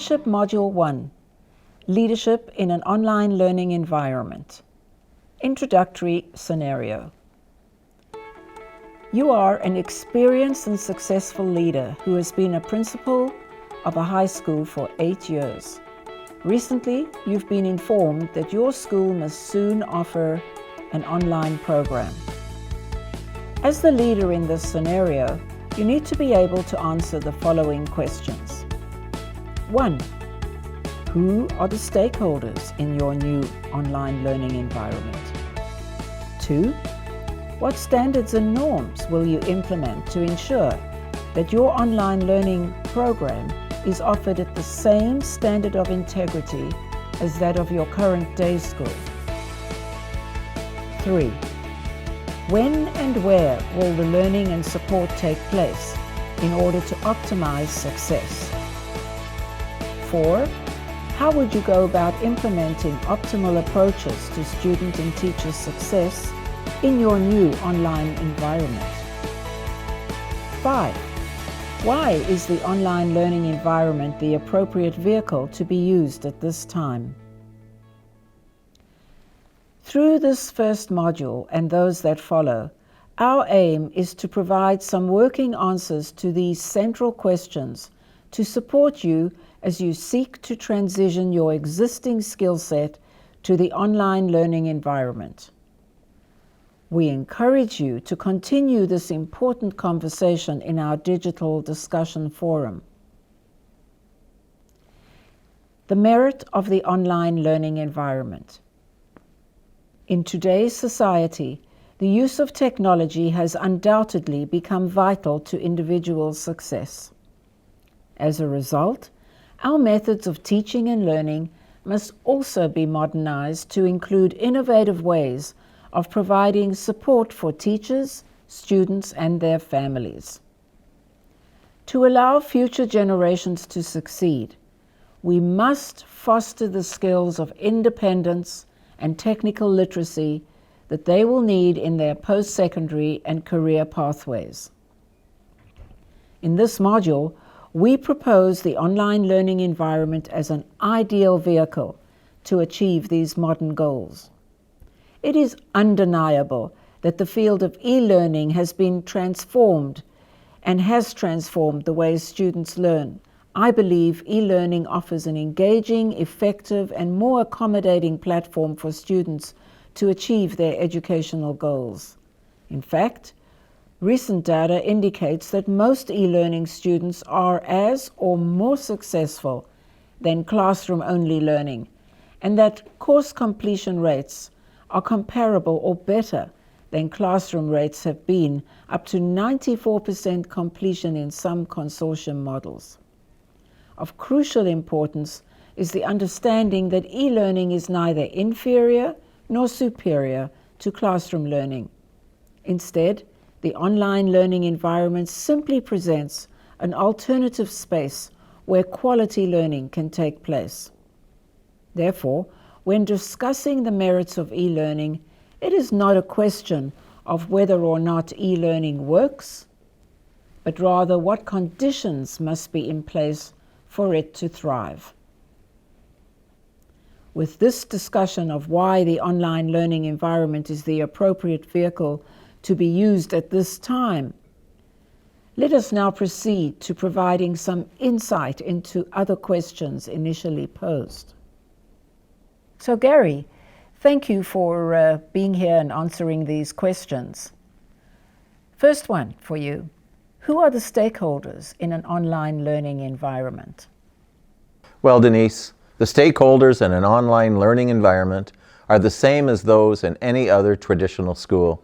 Leadership Module 1, Leadership in an Online Learning Environment. Introductory Scenario. You are an experienced and successful leader who has been a principal of a high school for 8 years. Recently, you've been informed that your school must soon offer an online program. As the leader in this scenario, you need to be able to answer the following questions. 1. Who are the stakeholders in your new online learning environment? 2. What standards and norms will you implement to ensure that your online learning program is offered at the same standard of integrity as that of your current day school? 3. When and where will the learning and support take place in order to optimize success? 4. How would you go about implementing optimal approaches to student and teacher success in your new online environment? 5. Why is the online learning environment the appropriate vehicle to be used at this time? Through this first module and those that follow, our aim is to provide some working answers to these central questions to support you as you seek to transition your existing skill set to the online learning environment. We encourage you to continue this important conversation in our digital discussion forum. The merit of the online learning environment. In today's society, the use of technology has undoubtedly become vital to individual success. As a result, our methods of teaching and learning must also be modernized to include innovative ways of providing support for teachers, students, and their families. To allow future generations to succeed, we must foster the skills of independence and technical literacy that they will need in their post-secondary and career pathways. In this module, we propose the online learning environment as an ideal vehicle to achieve these modern goals. It is undeniable that the field of e-learning has been transformed and has transformed the way students learn. I believe e-learning offers an engaging, effective, and more accommodating platform for students to achieve their educational goals. In fact, recent data indicates that most e-learning students are as or more successful than classroom-only learning, and that course completion rates are comparable or better than classroom rates have been, up to 94% completion in some consortium models. Of crucial importance is the understanding that e-learning is neither inferior nor superior to classroom learning. Instead, the online learning environment simply presents an alternative space where quality learning can take place. Therefore, when discussing the merits of e-learning, it is not a question of whether or not e-learning works, but rather what conditions must be in place for it to thrive. With this discussion of why the online learning environment is the appropriate vehicle to be used at this time, let us now proceed to providing some insight into other questions initially posed. So Gary, thank you for being here and answering these questions. First one for you. Who are the stakeholders in an online learning environment? Well, Denise, the stakeholders in an online learning environment are the same as those in any other traditional school.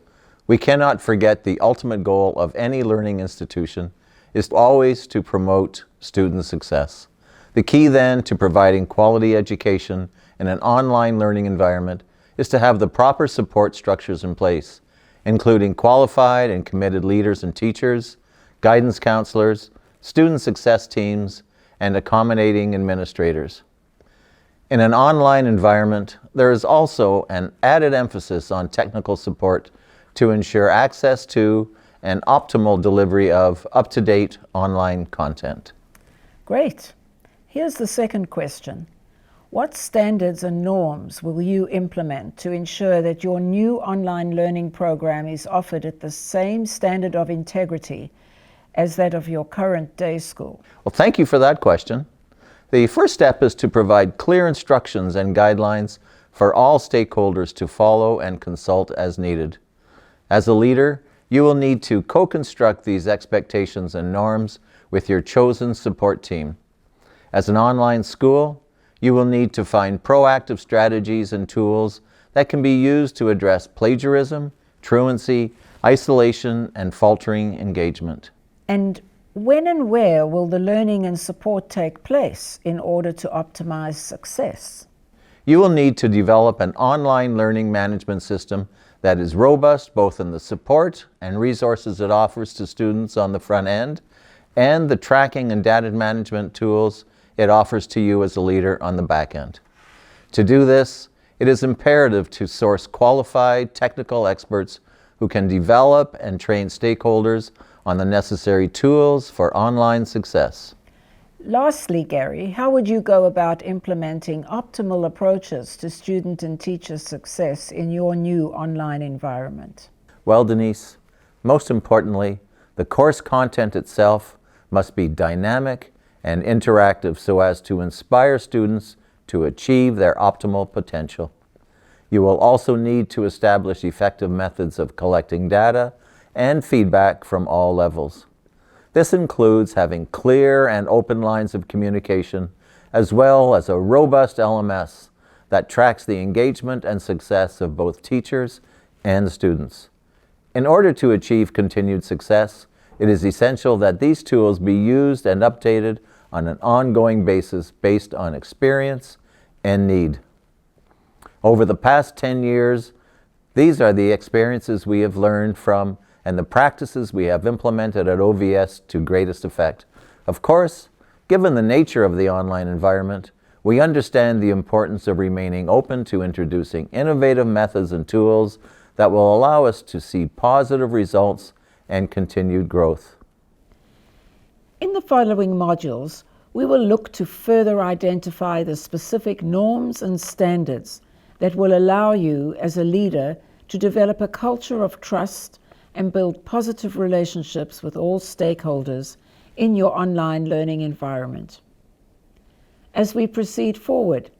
We cannot forget the ultimate goal of any learning institution is always to promote student success. The key then to providing quality education in an online learning environment is to have the proper support structures in place, including qualified and committed leaders and teachers, guidance counselors, student success teams, and accommodating administrators. In an online environment, there is also an added emphasis on technical support to ensure access to and optimal delivery of up-to-date online content. Great. Here's the second question. What standards and norms will you implement to ensure that your new online learning program is offered at the same standard of integrity as that of your current day school? Well, thank you for that question. The first step is to provide clear instructions and guidelines for all stakeholders to follow and consult as needed. As a leader, you will need to co-construct these expectations and norms with your chosen support team. As an online school, you will need to find proactive strategies and tools that can be used to address plagiarism, truancy, isolation, and faltering engagement. And when and where will the learning and support take place in order to optimize success? You will need to develop an online learning management system that is robust both in the support and resources it offers to students on the front end and the tracking and data management tools it offers to you as a leader on the back end. To do this, it is imperative to source qualified technical experts who can develop and train stakeholders on the necessary tools for online success. Lastly, Gary, how would you go about implementing optimal approaches to student and teacher success in your new online environment? Well, Denise, most importantly, the course content itself must be dynamic and interactive so as to inspire students to achieve their optimal potential. You will also need to establish effective methods of collecting data and feedback from all levels. This includes having clear and open lines of communication, as well as a robust LMS that tracks the engagement and success of both teachers and students. In order to achieve continued success, it is essential that these tools be used and updated on an ongoing basis based on experience and need. Over the past 10 years, these are the experiences we have learned from and the practices we have implemented at OVS to greatest effect. Of course, given the nature of the online environment, we understand the importance of remaining open to introducing innovative methods and tools that will allow us to see positive results and continued growth. In the following modules, we will look to further identify the specific norms and standards that will allow you as a leader to develop a culture of trust and build positive relationships with all stakeholders in your online learning environment. As we proceed forward,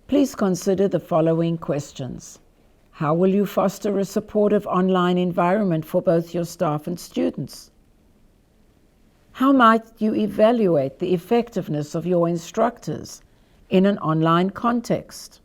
please consider the following questions. How will you foster a supportive online environment for both your staff and students? How might you evaluate the effectiveness of your instructors in an online context?